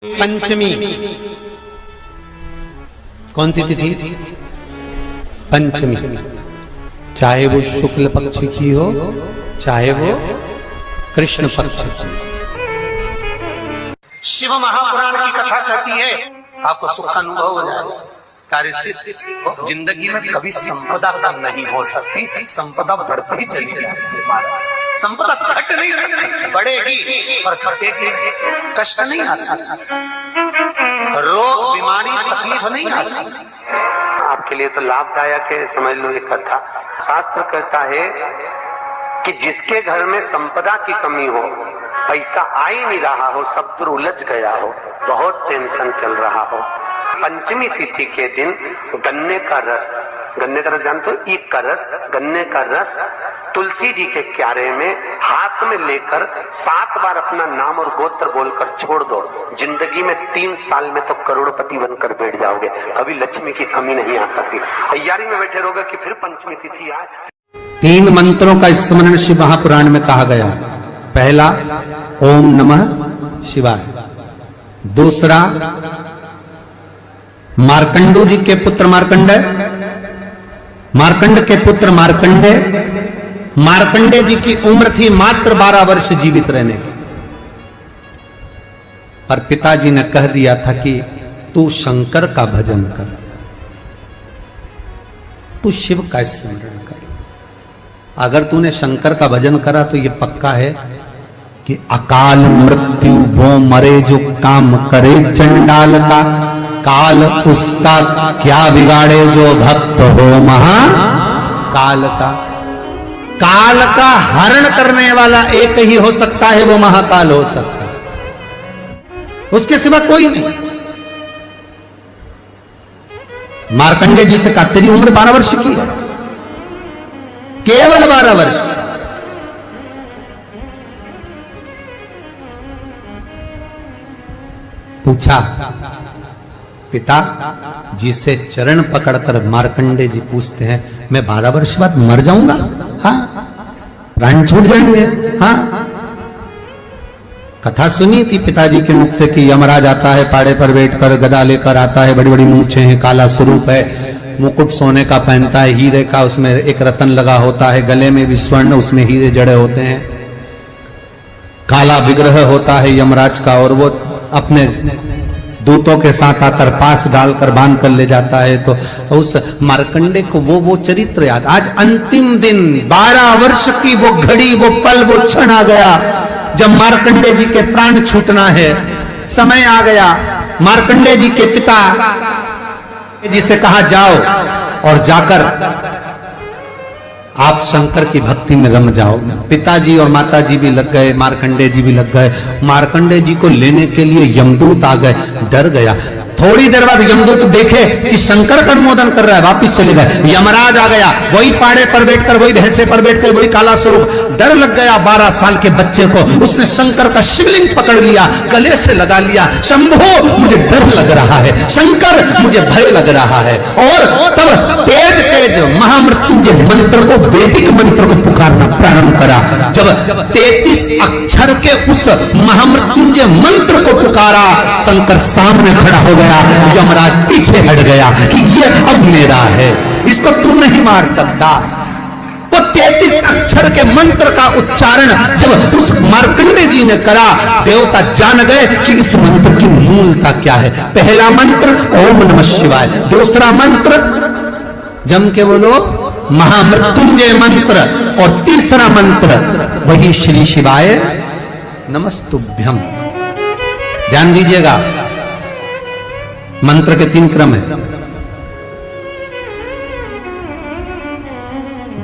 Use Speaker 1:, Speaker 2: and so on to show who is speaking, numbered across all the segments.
Speaker 1: पंचमी कौन सी तिथि? पंचमी। चाहे वो शुक्ल पक्ष की हो चाहे वो कृष्ण पक्ष की। शिव महापुराण की कथा कहती है आपको सुख अनुभव हो जाए। कार्य सिद्ध। जिंदगी में कभी संपदा कम नहीं हो सकती, संपदा बढ़ती चली जाती है। संपदा घट नहीं सकती, बढ़ेगी और घटेगी। कष्ट नहीं आ सकता, रोग बीमारी तकलीफ नहीं आ सकती।
Speaker 2: आपके लिए तो लाभदायक है, समझ लो ये कथा। शास्त्र कहता है कि जिसके घर में संपदा की कमी हो, पैसा आ ही नहीं रहा हो, सब दूर उलझ गया हो, बहुत टेंशन चल रहा हो, पंचमी तिथि के दिन गन्ने का रस जानते हो? ईख का रस, गन्ने का रस तुलसी जी के क्यारे में हाथ में लेकर 7 बार अपना नाम और गोत्र बोलकर छोड़ दो। जिंदगी में 3 साल में तो करोड़पति बनकर बैठ जाओगे, कभी लक्ष्मी की कमी नहीं आ सकती। तैयारी में बैठे रहोगे कि फिर पंचमी तिथि आए।
Speaker 1: 3 मंत्रों का स्मरण शिव महापुराण में कहा गया है। पहला ओम नमः शिवाय, दूसरा मार्कंडू जी के पुत्र मार्कंड के पुत्र मार्कंडे जी की उम्र थी मात्र 12 वर्ष जीवित रहने की, पर पिताजी ने कह दिया था कि तू शंकर का भजन कर, तू शिव का स्मरण कर। अगर तूने शंकर का भजन करा तो यह पक्का है कि अकाल मृत्यु वो मरे जो काम करे चंडाल का, काल उसका क्या बिगाड़े जो भक्त हो महाकाल का। काल का हरण करने वाला एक ही हो सकता है, वो महाकाल हो सकता है, उसके सिवा कोई नहीं। मार्कंडे जी से कहा तेरी उम्र 12 वर्ष की है, केवल 12 वर्ष। पूछा पिता जी से चरण पकड़कर मार्कंडे जी पूछते हैं मैं 12 वर्ष बाद मर जाऊंगा? हाँ, प्राण छूट जाएंगे। हाँ, कथा सुनी थी पिताजी के मुख से कि यमराज आता है, पाड़े पर बैठकर गदा लेकर आता है, बड़ी बड़ी मूंछें हैं, काला स्वरूप है, मुकुट सोने का पहनता है, हीरे का उसमें एक रतन लगा होता है, गले में भी स्वर्ण, उसमें हीरे जड़े होते हैं, काला विग्रह होता है यमराज का, और वो अपने दूतों के साथ आकर पास डालकर बांध कर ले जाता है। तो उस मार्कंडे को वो चरित्र याद। आज अंतिम दिन 12 वर्ष की वो घड़ी, वो पल, वो क्षण आ गया जब मार्कंडे जी के प्राण छूटना है। समय आ गया। मार्कंडे जी के पिता जी से कहा जाओ और जाकर आप शंकर की भक्ति में रम जाओ। पिताजी और माताजी भी लग गए, मार्कंडे जी भी लग गए। मार्कंडे जी को लेने के लिए यमदूत आ गए, डर गया। थोड़ी देर बाद यमदूत देखे कि शंकर का अनुमोदन कर रहा है, वापिस चले गए। यमराज आ गया, वही पाड़े पर बैठकर, वही भैंसे पर बैठकर, वही काला स्वरूप। डर लग गया 12 साल के बच्चे को। उसने शंकर का शिवलिंग पकड़ लिया, गले से लगा लिया, शंभो मुझे डर लग रहा है, शंकर मुझे भय लग रहा है। और तब तेज तेज महामृत्युंजय मंत्र को, वैदिक मंत्र को पुकारना प्रारंभ करा। जब 33 अक्षर के उस महामृत्युंजय मंत्र को पुकारा, शंकर सामने खड़ा हो गया। यमराज पीछे हट गया कि ये अब मेरा है, इसको तू नहीं मार सकता। वो 33 अक्षर के मंत्र का उच्चारण जब उस मार्कंडे जी ने करा, देवता जान गए कि इस मंत्र की मूलता क्या है। पहला मंत्र ओम नमः शिवाय, दूसरा मंत्र जम के बोलो महामृत्युंजय मंत्र, और तीसरा मंत्र वही श्री शिवाय नमस्तुभ्यम। ध्यान दीजिएगा, मंत्र के 3 क्रम है,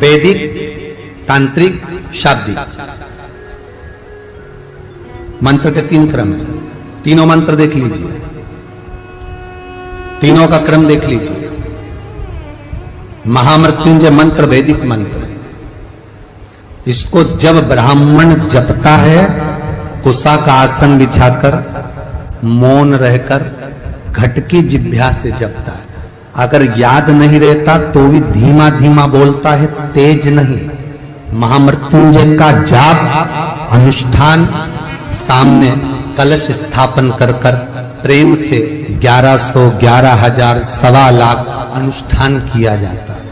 Speaker 1: वैदिक, तांत्रिक, शाब्दिक। मंत्र के 3 क्रम है। तीनों मंत्र देख लीजिए, तीनों का क्रम देख लीजिए। महामृत्युंजय मंत्र वैदिक मंत्र, इसको जब ब्राह्मण जपता है कुशा का आसन बिछाकर, मौन रहकर, घट की जिह्वा से जपता है। अगर याद नहीं रहता तो भी धीमा धीमा बोलता है, तेज नहीं। महामृत्युंजय का जाप अनुष्ठान सामने कलश स्थापन कर कर प्रेम से 1100, 11,000, 1,25,00,000 अनुष्ठान किया जाता है।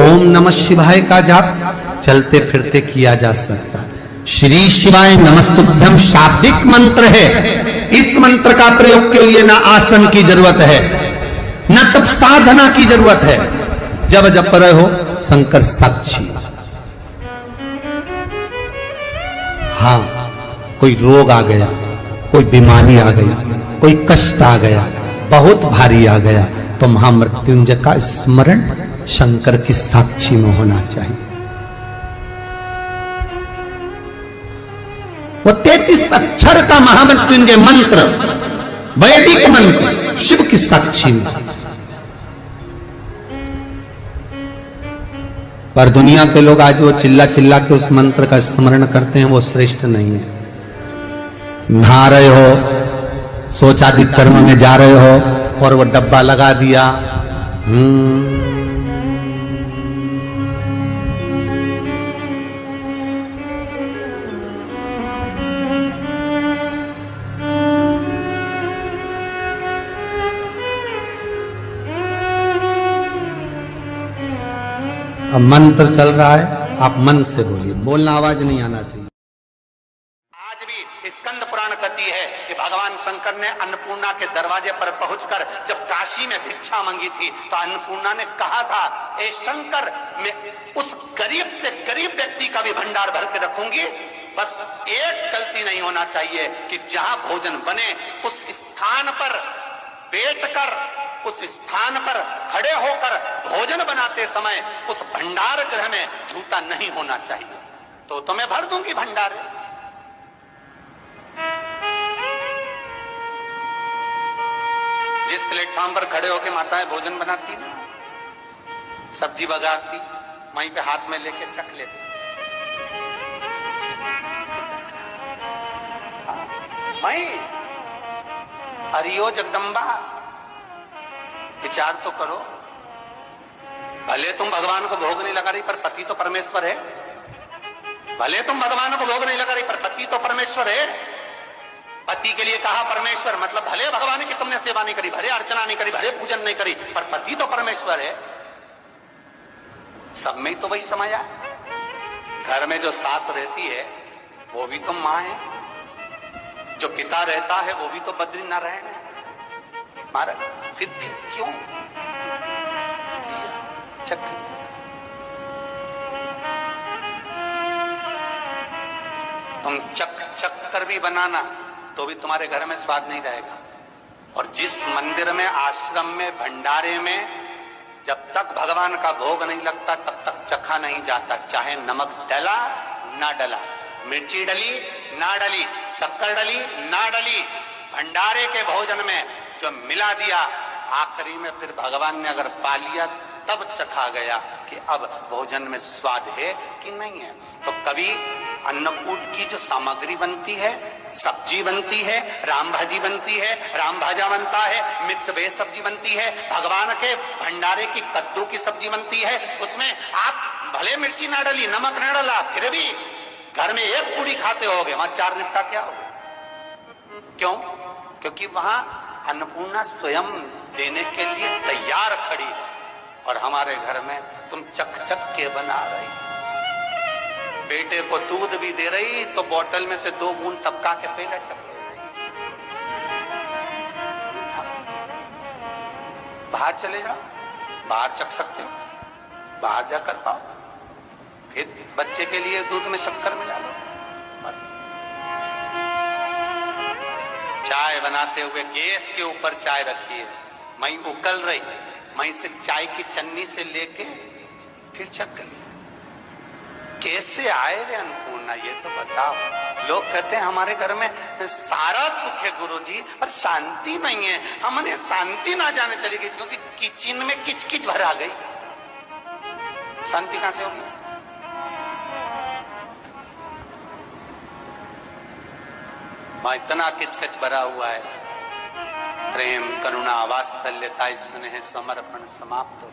Speaker 1: ओम नमः शिवाय का जाप चलते फिरते किया जा सकता है। श्री शिवाय नमस्तुभ्यम शाब्दिक मंत्र है। इस मंत्र का प्रयोग के लिए ना आसन की जरूरत है, न तब साधना की जरूरत है। जब जप रहे हो शंकर साक्षी। हाँ, कोई रोग आ गया, कोई बीमारी आ गई, कोई कष्ट आ गया, बहुत भारी आ गया, तो महामृत्युंजय का स्मरण शंकर की साक्षी में होना चाहिए। वो 33 अक्षर का महामृत्युंजय मंत्र, वैदिक मंत्र, शिव की साक्षी में। पर दुनिया के लोग आज वो चिल्ला चिल्ला के उस मंत्र का स्मरण करते हैं, वो श्रेष्ठ नहीं है। नहा रहे हो, सोचादित कर्म में जा रहे हो और वो डब्बा लगा दिया, अब मंत्र चल रहा है, आप मन से बोलिए, बोलना आवाज नहीं आना चाहिए।
Speaker 2: आज भी स्कंद पुराण कहती है कि भगवान शंकर ने अन्नपूर्णा के दरवाजे पर पहुंचकर जब काशी में भिक्षा मांगी थी तो अन्नपूर्णा ने कहा था, ए शंकर, मैं उस गरीब से गरीब व्यक्ति का भी भंडार भर के रखूंगी, बस एक गलती नहीं होना चाहिए कि जहां भोजन बने उस स्थान पर बैठकर, उस स्थान पर खड़े होकर भोजन बनाते समय उस भंडार गृह में झूठा नहीं होना चाहिए। तो मैं भर दूंगी भंडार। जिस प्लेटफॉर्म पर खड़े होकर माताएं भोजन बनाती ना, सब्जी बगाड़ती, वहीं पे हाथ में लेके चख लेती। मई हरियो जगदम्बा, विचार तो करो। भले तुम भगवान को भोग नहीं लगा रही पर पति तो परमेश्वर है। भले तुम भगवान को भोग नहीं लगा रही पर पति तो परमेश्वर है। पति के लिए कहा परमेश्वर, मतलब भले भगवान की तुमने सेवा नहीं करी, भले अर्चना नहीं करी, भले पूजन नहीं करी, पर पति तो परमेश्वर है। सब में तो वही समाया। घर में जो सास रहती है वो भी तो मां है, जो पिता रहता है वो भी तो बद्रीनारायण है। महाराज फिर क्यों चक्र? तुम चक कर भी बनाना तो भी तुम्हारे घर में स्वाद नहीं रहेगा। और जिस मंदिर में, आश्रम में, भंडारे में जब तक भगवान का भोग नहीं लगता तब तक चखा नहीं जाता, चाहे नमक डला ना डला, मिर्ची डली ना डली, शक्कर डली ना डली, भंडारे के भोजन में जो मिला दिया, आखिरी में फिर भगवान ने अगर पा लिया तब चखा गया कि अब भोजन में स्वाद है कि नहीं है। तो कभी अन्नकूट की जो सामग्री बनती है, सब्जी बनती है, राम भाजी बनती है, राम भाजा बनता है, मिक्स वेज सब्जी बनती है, भगवान के भंडारे की कद्दू की सब्जी बनती है, उसमें आप भले मिर्ची ना डली, नमक ना डला, फिर भी घर में एक पूरी खाते होगे, वहां 4 निपटा क्या होगा? क्यों? क्योंकि वहां अन्नपूर्णा स्वयं देने के लिए तैयार खड़ी है। और हमारे घर में तुम चक के बना रही, बेटे को दूध भी दे रही तो बोतल में से 2 बूंद टपका के पहले चक रही। बाहर चले जाओ, बाहर चख सकते हो, बाहर जाकर पाओ, फिर बच्चे के लिए दूध में शक्कर मिला लो। चाय बनाते हुए गैस के ऊपर चाय रखी है, मई उकल रही, मई से चाय की चन्नी से लेके फिर चख ली। कैसे आए रे अन्नपूर्णा, ये तो बताओ। लोग कहते हैं हमारे घर में सारा सुख है गुरुजी, पर शांति नहीं है। हमारे शांति ना जाने चली गई क्योंकि किचन में किचकिच भरा गई। शांति कहां से होगी? वहां इतना किचकिच भरा हुआ है, प्रेम, करुणा, वात्सल्यता, स्नेह, समर्पण समाप्त हो।